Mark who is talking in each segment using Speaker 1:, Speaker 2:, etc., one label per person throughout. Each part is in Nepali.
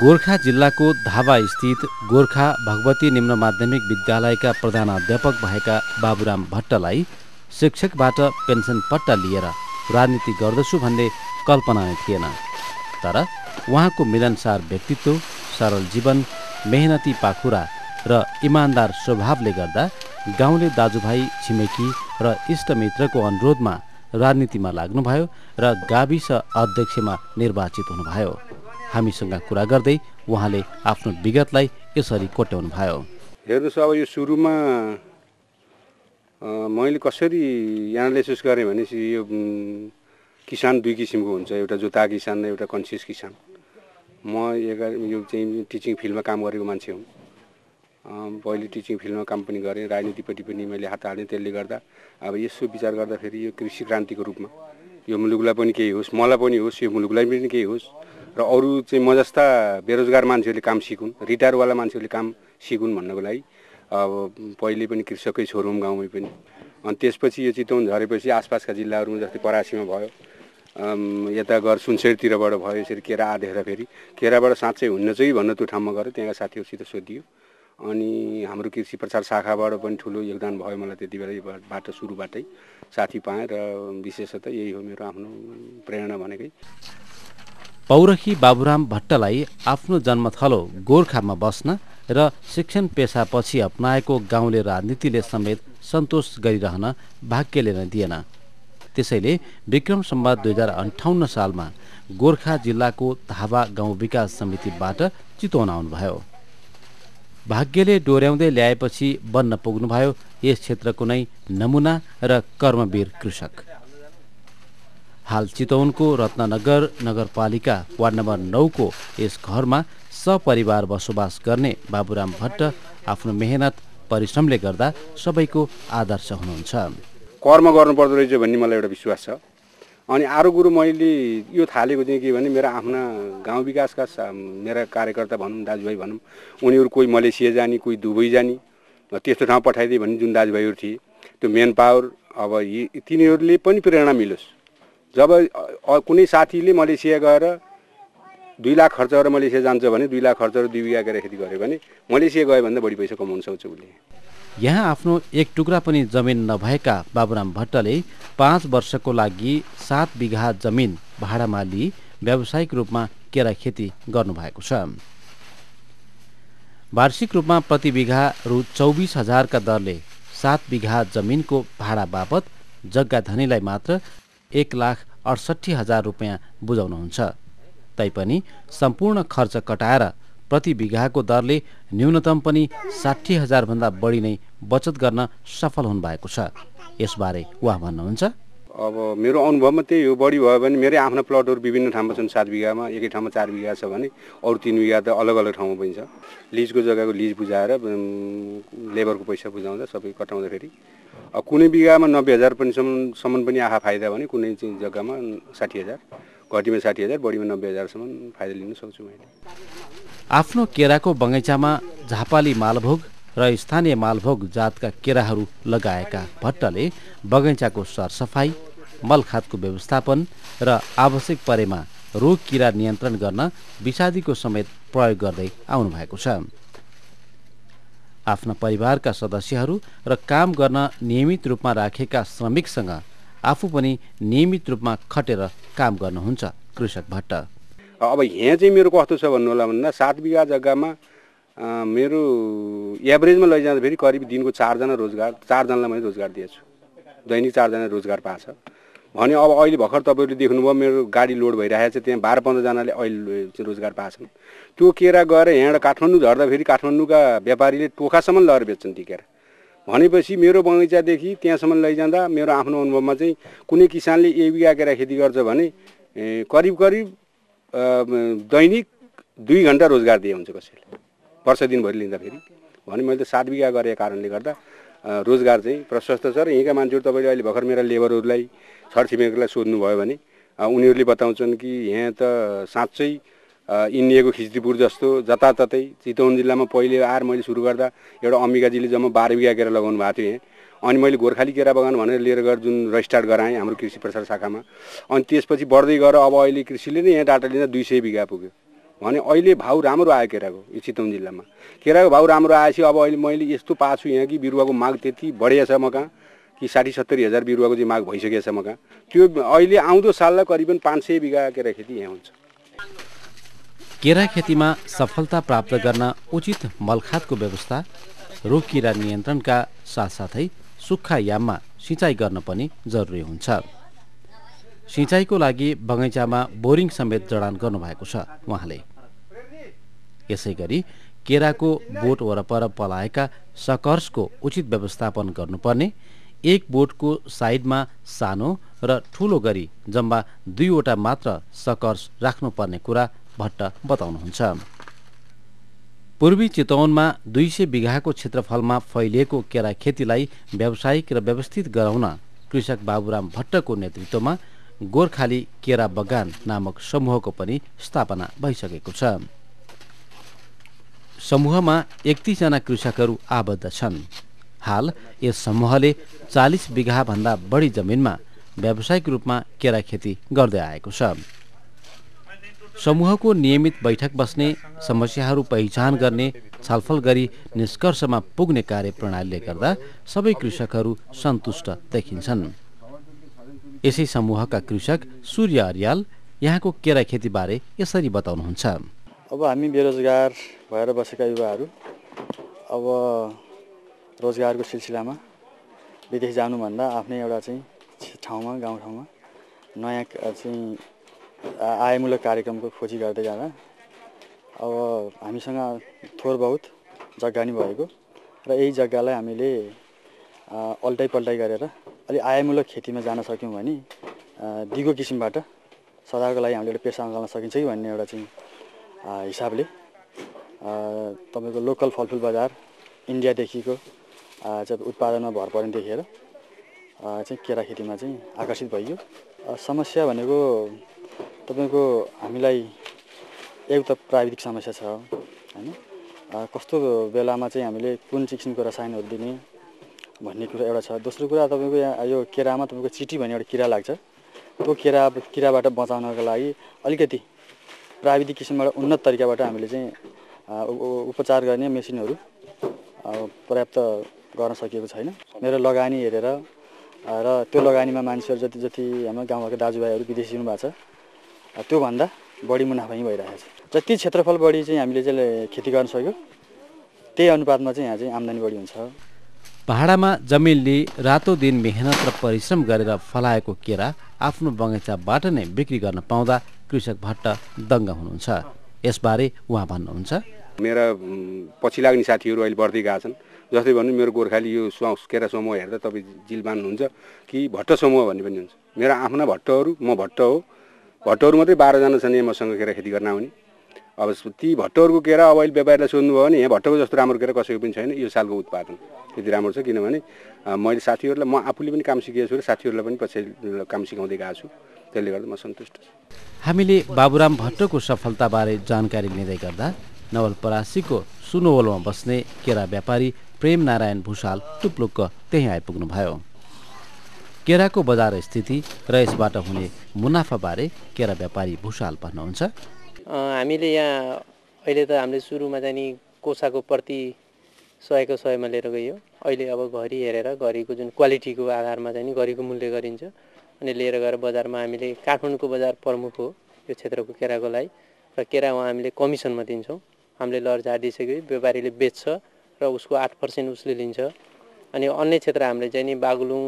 Speaker 1: गोर्खा जिल्लाको धावा स्थित गोर्खा भगवती निम्न माध्यमिक विद्यालयका प्रधानाध्यापक भएका बाबुराम भट्टलाई शिक्षकबाट पेन्सन पट्टा लिएर राजनीति गर्दछु भन्ने कल्पना नै थिएन। तर उहाँको मिलनसार व्यक्तित्व, सरल जीवन, मेहनती पाखुरा र इमान्दार स्वभावले गर्दा गाउँले दाजुभाइ, छिमेकी र इष्टमित्रको अनुरोधमा राजनीतिमा लाग्नुभयो र गाविस अध्यक्षमा निर्वाचित हुनुभयो। हामीसँग कुरा गर्दै उहाँले आफ्नो विगतलाई यसरी कोट्याउनु भयो।
Speaker 2: हेर्नुहोस्, अब यो सुरुमा मैले कसरी एनालाइसिस गरेँ भनेपछि यो किसान दुई किसिमको हुन्छ, एउटा जोता किसान र एउटा कन्सियस किसान। म यो चाहिँ टिचिङ फिल्डमा काम गरेको मान्छे हुँ। पहिले टिचिङ फिल्डमा काम पनि गरेँ, राजनीतिपट्टि पनि मैले हात हालेँ। त्यसले गर्दा अब यसो विचार गर्दाखेरि यो कृषि क्रान्तिको रूपमा यो मुलुकलाई पनि केही होस्, मलाई पनि होस्, यो मुलुकलाई पनि केही होस् र अरू चाहिँ म जस्ता बेरोजगार मान्छेहरूले काम सिकुन्, रिटायरवाला मान्छेहरूले काम सिकुन् भन्नको लागि अब पहिले पनि कृषकै छोरो गाउँमै पनि। अनि त्यसपछि यो चितवन झरेपछि आसपासका जिल्लाहरूमा जस्तै परासीमा भयो, यता घर सुनसरीतिरबाट भयो, यसरी केरा आदेखेर फेरि केराबाट साँच्चै हुन्न चाहिँ भन्न त्यो ठाउँमा गएर त्यहाँका साथीहरूसित सोधियो। अनि हाम्रो कृषि प्रचार शाखाबाट पनि ठुलो योगदान भयो मलाई। त्यति बेलाबाट सुरुबाटै साथी पाएँ र विशेषतः यही हो मेरो आफ्नो प्रेरणा भनेकै।
Speaker 1: पौरखी बाबुराम भट्टलाई आफ्नो जन्मथलो गोर्खामा बस्न र शिक्षण पेसापछि अपनाएको गाउँले राजनीतिले समेत सन्तोष गरिरहन भाग्यले नै दिएन। त्यसैले विक्रम सम्वत 2058 सालमा गोर्खा जिल्लाको धावा गाउँ विकास समितिबाट चितवन आउनुभयो। भाग्यले डोर्याउँदै ल्याएपछि बन्न पुग्नुभयो यस क्षेत्रको नै नमुना र कर्मवीर कृषक। हाल चितवनको रत्ननगर नगरपालिका वार्ड नम्बर 9 को यस घरमा सपरिवार बसोबास गर्ने बाबुराम भट्ट आफ्नो मेहनत परिश्रमले गर्दा सबैको आदर्श हुनुहुन्छ।
Speaker 2: कर्म गर्नुपर्दो रहेछ भन्ने मलाई एउटा विश्वास छ। अनि अरू कुरो मैले यो थालेको चाहिँ के भने मेरा आफ्ना गाउँ विकासका मेरा कार्यकर्ता भनौँ, दाजुभाइ भनौँ, उनीहरू कोही मलेसिया जाने, कोही दुबई जाने, त्यस्तो ठाउँ पठाइदिए भन्ने जुन दाजुभाइहरू थिए, त्यो मेन पावर अब तिनीहरूले पनि प्रेरणा मिलोस्। जब कुनै साथीले मलेसिया गएर 2 लाख खर्च गरेर मलेसिया जान्छ भने 2 लाख खर्च गरेर 2 बिघा गरेर खेती गर्यो भने मलेसिया गयो भन्दा बढी पैसा कमाउन सक्छ उसले।
Speaker 1: यहाँ आफ्नो एक टुक्रा पनि जमिन नभएका बाबुराम भट्टले 5 वर्षको लागि 7 बिघा जमिन भाडामा लिई व्यावसायिक रूपमा केरा खेती गर्नुभएको छ। वार्षिक रूपमा प्रति बिघा रु 24,000 का दरले 7 बिघा जमिनको भाडा बापत जग्गा धनीलाई मात्र 1,68,000 रुपियाँ बुझाउनुहुन्छ। तैपनि सम्पूर्ण खर्च कटाएर प्रति बिघाको दरले न्यूनतम पनि 60,000 भन्दा बढी नै बचत गर्न सफल हुनुभएको छ। यसबारे उहाँ भन्नुहुन्छ,
Speaker 2: अब मेरो अनुभवमा त्यही हो। बढी भयो भने मेरै आफ्ना प्लटहरू विभिन्न ठाउँमा छन्। 7 बिघामा एकै ठाउँमा 4 बिघा छ भने अरू 3 बिघा त अलग अलग ठाउँमा पनि छ। लिजको जग्गाको लिज बुझाएर लेबरको पैसा बुझाउँदा सबै कटाउँदाखेरि कुनै बिघामा 90,000 सम्म पनि आहा फाइदा भने कुनै चाहिँ जग्गामा 60,000, घटीमा 60,000, बढीमा 90,000 सम्म फाइदा लिन सक्छु मैले।
Speaker 1: आफ्नो केराको बगैँचामा झापाली मालभोग र स्थानीय मालभोग जातका केराहरू लगाएका भट्टले बगैँचाको सरसफाई, मलखातको व्यवस्थापन र आवश्यक परेमा रोग किरा नियन्त्रण गर्न विषादीको समेत प्रयोग गर्दै आउनुभएको छ। आफ्ना परिवारका सदस्यहरू र काम गर्न नियमित रूपमा राखेका श्रमिकसँग आफू पनि नियमित रूपमा खटेर काम गर्नुहुन्छ कृषक भट्ट।
Speaker 2: अब यहाँ चाहिँ मेरो कस्तो छ भन्नु होला भन्दा 7 बिघा जग्गामा मेरो एभरेजमा लैजाँदा फेरि करिब दिनको 4जनालाई मैले रोजगार दिएछु। दैनिक 4 जना रोजगार पाछ भने अब अहिले भर्खर तपाईँहरूले देख्नुभयो मेरो गाडी लोड भइरहेको छ, त्यहाँ 12-15 जनाले अहिले रोजगार पाछन्। त्यो केरा गएर यहाँबाट काठमाडौँ झर्दा फेरि काठमाडौँका व्यापारीले टोखासम्म लगेर बेच्छन् ती केरा। भनेपछि मेरो बगैँचादेखि त्यहाँसम्म लैजाँदा मेरो आफ्नो अनुभवमा चाहिँ कुनै किसानले 1 बिघा केरा खेती गर्छ भने करिब दैनिक 2 घण्टा रोजगार दिए हुन्छ कसैले, वर्ष दिनभरि लिँदाखेरि। भने मैले त 7 बिघा गरेको कारणले गर्दा रोजगार चाहिँ प्रशस्त छ। र यहीँका मान्छेहरू तपाईँले अहिले भर्खर मेरा लेबरहरूलाई, छरछिमेकीलाई सोध्नुभयो भने उनीहरूले बताउँछन् कि यहाँ त साँच्चै इन्डियाको खिच्दीपुर जस्तो जताततै चितवन जिल्लामा पहिले आएर मैले सुरु गर्दा एउटा अम्बिकाजीले जम्मा 12 बिघा केरा लगाउनु भएको थियो यहाँ। अनि मैले गोर्खाली केरा बगान भनेर लिएर गएर जुन रजिस्टार्ट गराएँ हाम्रो कृषि प्रसार शाखामा। अनि त्यसपछि बढ्दै गएर अब अहिले कृषिले नै यहाँ डाटा लिँदा 200 बिघा पुग्यो। भने अहिले भाउ राम्रो आयो केराको यो चितवन जिल्लामा। केराको भाउ राम्रो आएपछि अब अहिले मैले यस्तो पाएको छु यहाँ कि बिरुवाको माग त्यति बढेको छ म कहाँ कि 60-70 हजार बिरुवाको चाहिँ माग भइसकेको छ म कहाँ। त्यो अहिले आउँदो साललाई करिबन 500 बिघा केरा खेती यहाँ हुन्छ।
Speaker 1: केरा खेतीमा सफलता प्राप्त गर्न उचित मलखातको व्यवस्था, रोग किरा नियन्त्रणका साथसाथै सुक्खा याममा सिँचाइ गर्न पनि जरुरी हुन्छ। सिँचाइको लागि बगैँचामा बोरिङ समेत जडान गर्नुभएको छ उहाँले। यसै गरी केराको बोट वरपर पलाएका सकर्सको उचित व्यवस्थापन गर्नुपर्ने, एक बोटको साइडमा सानो र ठूलो गरी जम्मा 2वटा मात्र सकर्स राख्नुपर्ने कुरा भट्ट बताउनुहुन्छ। पूर्वी चितवनमा 200 बिघाको क्षेत्रफलमा फैलिएको केरा खेतीलाई व्यावसायिक र व्यवस्थित गराउन कृषक बाबुराम भट्टको नेतृत्वमा गोर्खाली केरा बगान नामक समूहको पनि स्थापना भइसकेको छ। समूहमा 31 जना कृषकहरू आबद्ध छन्। हाल यस समूहले 40 बिघा भन्दा बढी जमिनमा व्यावसायिक रूपमा केरा खेती गर्दै आएको छ। समूहको नियमित बैठक बस्ने, समस्याहरू पहिचान गर्ने, छलफल गरी निष्कर्षमा पुग्ने कार्यप्रणालीले गर्दा सबै कृषकहरू सन्तुष्ट देखिन्छन्। यसै समूहका कृषक सूर्य अर्याल यहाँको केरा खेतीबारे यसरी बताउनुहुन्छ।
Speaker 3: अब हामी बेरोजगार भएर बसेका युवाहरू अब रोजगारको सिलसिलामा विदेश जानुभन्दा आफ्नै एउटा चाहिँ ठाउँमा गाउँठाउँमा नयाँ चाहिँ आयमूलक कार्यक्रमको खोजी गर्दै जाँदा अब हामीसँग थोर बहुत जग्गा नि भएको र यही जग्गालाई हामीले अल्टाइ पल्टाइ गरेर अलि आयमूलक खेतीमा जान सक्यौँ भने दिगो किसिमबाट सदाको लागि हामीले पेसा गर्न सकिन्छ कि भन्ने एउटा चाहिँ हिसाबले तपाईँको लोकल फलफुल बजार इन्डियादेखिको चाहिँ उत्पादनमा भर पर्ने देखेर चाहिँ केरा खेतीमा चाहिँ आकर्षित भइयो। समस्या भनेको तपाईँको हामीलाई एउटा प्राविधिक समस्या छ हैन, कस्तो बेलामा चाहिँ हामीले कुन किसिमको रसायनहरू दिने भन्ने कुरा एउटा छ। दोस्रो कुरा तपाईँको यहाँ यो केरामा तपाईँको चिटी भन्ने एउटा किरा लाग्छ। त्यो किराबाट बचाउनको लागि अलिकति प्राविधिक किसिमबाट उन्नत तरिकाबाट हामीले चाहिँ उपचार गर्ने मेसिनहरू पर्याप्त गर्न सकिएको छैन। मेरो लगानी हेरेर र त्यो लगानीमा मान्छेहरू जति हाम्रो गाउँघरका दाजुभाइहरू विदेशी हुनु भएको छ त्योभन्दा बढी मुनाफा नै भइरहेको छ। जति क्षेत्रफल बढी चाहिँ हामीले चाहिँ खेती गर्न सक्यो त्यही अनुपातमा चाहिँ यहाँ चाहिँ आम्दानी बढी हुन्छ।
Speaker 1: पहाडमा जमिनले रातो दिन मेहनत र परिश्रम गरेर फलाएको केरा आफ्नो बगैँचाबाट नै बिक्री गर्न पाउँदा कृषक भट्ट दङ्ग हुनुहुन्छ। यसबारे उहाँ भन्नुहुन्छ।
Speaker 2: मेरा पछि लाग्ने साथीहरू अहिले बढ्दै गएका छन्। जस्तै भन्नु मेरो गोर्खाली यो केरा समूह हेर्दा तपाईँ जिल मान्नुहुन्छ कि भट्ट समूह भन्ने पनि हुन्छ। मेरा आफ्ना भट्टहरू, म भट्ट हो, भट्टहरू मात्रै 12 जना छन् यहाँ मसँग केरा खेती गर्न आउने। अब ती भट्टहरूको केरा अब अहिले व्यापारीलाई सोध्नुभयो भने यहाँ भट्टको जस्तो राम्रो केरा कसैको पनि छैन। यो सालको उत्पादन त्यति राम्रो छ किनभने मैले साथीहरूलाई, म आफूले पनि काम सिकेको छु र साथीहरूलाई पनि पछि काम सिकाउँदै गएको छु। त्यसले गर्दा म सन्तुष्ट छु।
Speaker 1: हामीले बाबुराम भट्टको सफलताबारे जानकारी लिँदै गर्दा नवलपरासीको सुनवलमा बस्ने केरा व्यापारी प्रेम नारायण भूषाल टुप्लुक्क त्यहीँ आइपुग्नुभयो। केराको बजार स्थिति र यसबाट हुने मुनाफाबारे केरा व्यापारी भूषाल भन्नुहुन्छ।
Speaker 4: हामीले यहाँ अहिले त हामीले सुरुमा चाहिँ नि कोसाको प्रति 100को 100मा लिएर गयो। अहिले अब घरि हेरेर घरिको जुन क्वालिटीको आधारमा चाहिँ नि घरिको मूल्य गरिन्छ अनि लिएर गएर बजारमा हामीले काठमाडौँको बजार प्रमुख हो यो क्षेत्रको केराको लागि र केरा उहाँ हामीले कमिसनमा दिन्छौँ। हामीले लर झारिदिइसक्यो, व्यापारीले बेच्छ र उसको 8% उसले लिन्छ। अनि अन्य क्षेत्र हामीले चाहिँ नि बागलुङ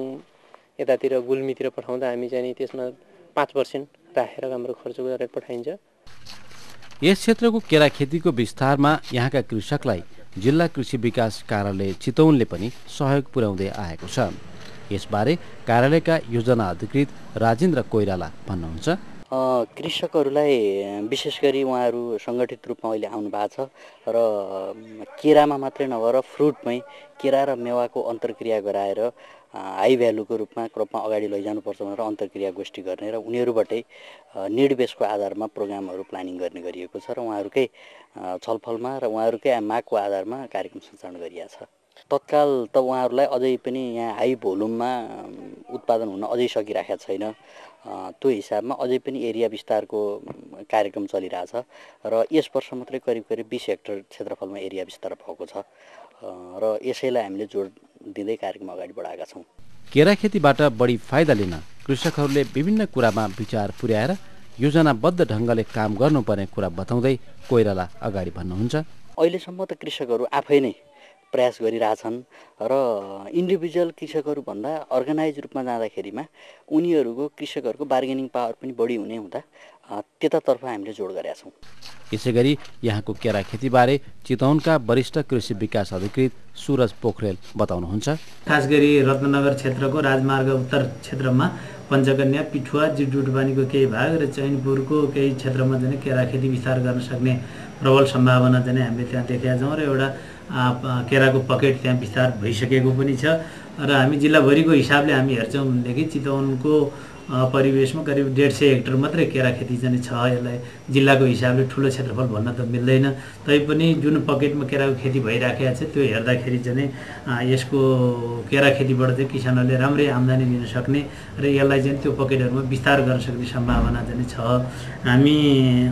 Speaker 4: यतातिर गुल्मीतिर पठाउँदा हामी चाहिँ नि त्यसमा 5% राखेर हाम्रो खर्च गरेर पठाइन्छ।
Speaker 1: यस क्षेत्रको केरा खेतीको विस्तारमा यहाँका कृषकलाई जिल्ला कृषि विकास कार्यालय चितवनले पनि सहयोग पुर्याउँदै आएको छ। यसबारे कार्यालयका योजना अधिकृत राजेन्द्र कोइराला भन्नुहुन्छ।
Speaker 5: कृषकहरूलाई विशेष गरी उहाँहरू सङ्गठित रूपमा अहिले आउनु भएको छ र केरामा मात्रै नभएर फ्रुटमै केरा र मेवाको अन्तर्क्रिया गराएर हाई भ्यालुको रूपमा क्रपमा अगाडि लैजानुपर्छ भनेर अन्तर्क्रिया गोष्ठी गर्ने र उनीहरूबाटै निड बेसको आधारमा प्रोग्रामहरू प्लानिङ गर्ने गरिएको छ र उहाँहरूकै छलफलमा र उहाँहरूकै मागको आधारमा कार्यक्रम सञ्चालन गरिएको छ। तत्काल त उहाँहरूलाई अझै पनि यहाँ हाई भोल्युममा उत्पादन हुन अझै सकिरहेको छैन। त्यो हिसाबमा अझै पनि एरिया विस्तारको कार्यक्रम चलिरहेछ र यस वर्ष मात्रै करिब 20 हेक्टर क्षेत्रफलमा एरिया विस्तार भएको छ र यसैलाई हामीले जोड दिँदै कार्यक्रम अगाडि बढाएका छौँ।
Speaker 1: केरा खेतीबाट बढी फाइदा लिन कृषकहरूले विभिन्न कुरामा विचार पुर्याएर योजनाबद्ध ढङ्गले काम गर्नुपर्ने कुरा बताउँदै कोइराला अगाडि भन्नुहुन्छ।
Speaker 5: अहिलेसम्म त कृषकहरू आफै नै प्रयास गरिरहेछन् र इन्डिभिजुअल कृषकहरूभन्दा अर्गनाइज रूपमा जाँदाखेरिमा उनीहरूको कृषकहरूको बार्गेनिङ पावर पनि बढी हुने हुँदा त्यतातर्फ हामीले जोड गरेका छौँ।
Speaker 1: यसै गरी यहाँको केरा खेतीबारे चितवनका वरिष्ठ कृषि विकास अधिकृत सुरज पोखरेल बताउनुहुन्छ।
Speaker 6: खास गरी रत्ननगर क्षेत्रको राजमार्ग उत्तर क्षेत्रमा पञ्चकन्या, पिठुवा, जिडुटबानीको केही भाग र चैनपुरको केही क्षेत्रमा चाहिँ केरा खेती विस्तार गर्न सक्ने प्रबल सम्भावना चाहिँ हामीले त्यहाँ देखेका छौँ र एउटा केराको पकेट त्यहाँ विस्तार भइसकेको पनि छ र हामी जिल्लाभरिको हिसाबले हामी हेर्छौँ भनेदेखि चितवनको परिवेशमा करिब 150 हेक्टर मात्रै केरा खेती चाहिँ छ। यसलाई जिल्लाको हिसाबले ठुलो क्षेत्रफल भन्न त मिल्दैन, तैपनि जुन पकेटमा केराको खेती भइराखेको छ त्यो हेर्दाखेरि चाहिँ यसको केरा खेतीबाट चाहिँ किसानहरूले राम्रै आम्दानी लिन सक्ने र यसलाई चाहिँ त्यो पकेटहरूमा विस्तार गर्न सक्ने सम्भावना चाहिँ छ। हामी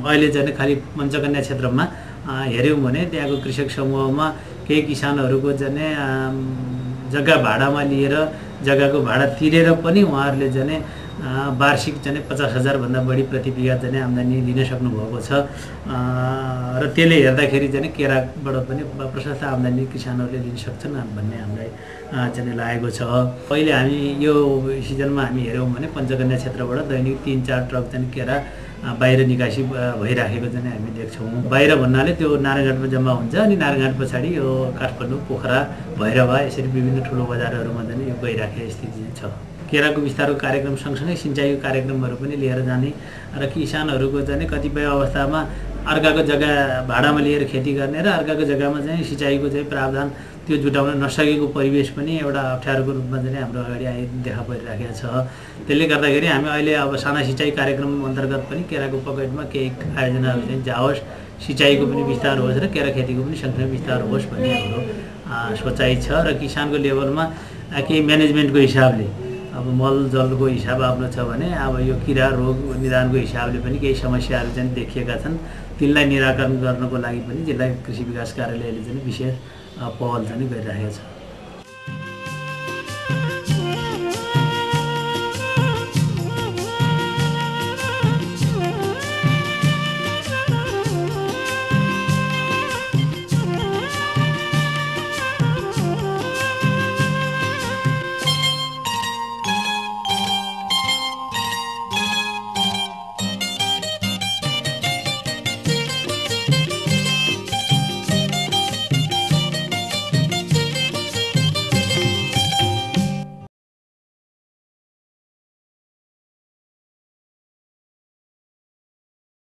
Speaker 6: अहिले चाहिँ खालि पञ्चकन्या क्षेत्रमा हेऱ्यौँ भने त्यहाँको कृषक समूहमा केही किसानहरूको चाहिँ जग्गा भाडामा लिएर जग्गाको भाडा तिरेर पनि उहाँहरूले चाहिँ वार्षिक चाहिँ 50,000 भन्दा बढी प्रति बिघा चाहिँ आम्दानी लिन सक्नुभएको छ र त्यसले हेर्दाखेरि चाहिँ केराबाट पनि प्रशस्त आम्दानी किसानहरूले लिन सक्छन् भन्ने हामीलाई चाहिँ लागेको छ। अहिले हामी यो सिजनमा हामी हेऱ्यौँ भने पञ्चकन्या क्षेत्रबाट दैनिक 3-4 ट्रक चाहिँ केरा बाहिर निकासी भइराखेको चाहिँ हामी देख्छौँ। बाहिर भन्नाले त्यो नारायणघाटमा जम्मा हुन्छ अनि नारायणघाट पछाडि यो काठमाडौँ, पोखरा, भैरवा यसरी विभिन्न ठुलो बजारहरूमा चाहिँ यो गइराखेको स्थिति छ। केराको विस्तारको कार्यक्रम सँगसँगै सिँचाइको कार्यक्रमहरू पनि लिएर जाने र किसानहरूको चाहिँ कतिपय अवस्थामा अर्काको जग्गा भाडामा लिएर खेती गर्ने र अर्काको जग्गामा चाहिँ सिँचाइको चाहिँ प्रावधान त्यो जुटाउन नसकेको परिवेश पनि एउटा अप्ठ्यारोको रूपमा चाहिँ हाम्रो अगाडि देखा परिराखेको छ। त्यसले गर्दाखेरि हामी अहिले अब साना सिँचाइ कार्यक्रम अन्तर्गत पनि केराको पकेटमा केही आयोजनाहरू चाहिँ जाओस्, सिँचाइको पनि विस्तार होस् र केरा खेतीको पनि सँगसँगै विस्तार होस् भन्ने हाम्रो सोचाइ छ र किसानको लेभलमा केही म्यानेजमेन्टको हिसाबले अब मल जलको हिसाब आफ्नो छ भने अब यो किरा रोग निदानको हिसाबले पनि केही समस्याहरू चाहिँ देखिएका छन्। तिनलाई निराकरण गर्नको लागि पनि जिल्ला कृषि विकास कार्यालयले चाहिँ विशेष पहल चाहिँ गरिरहेको छ।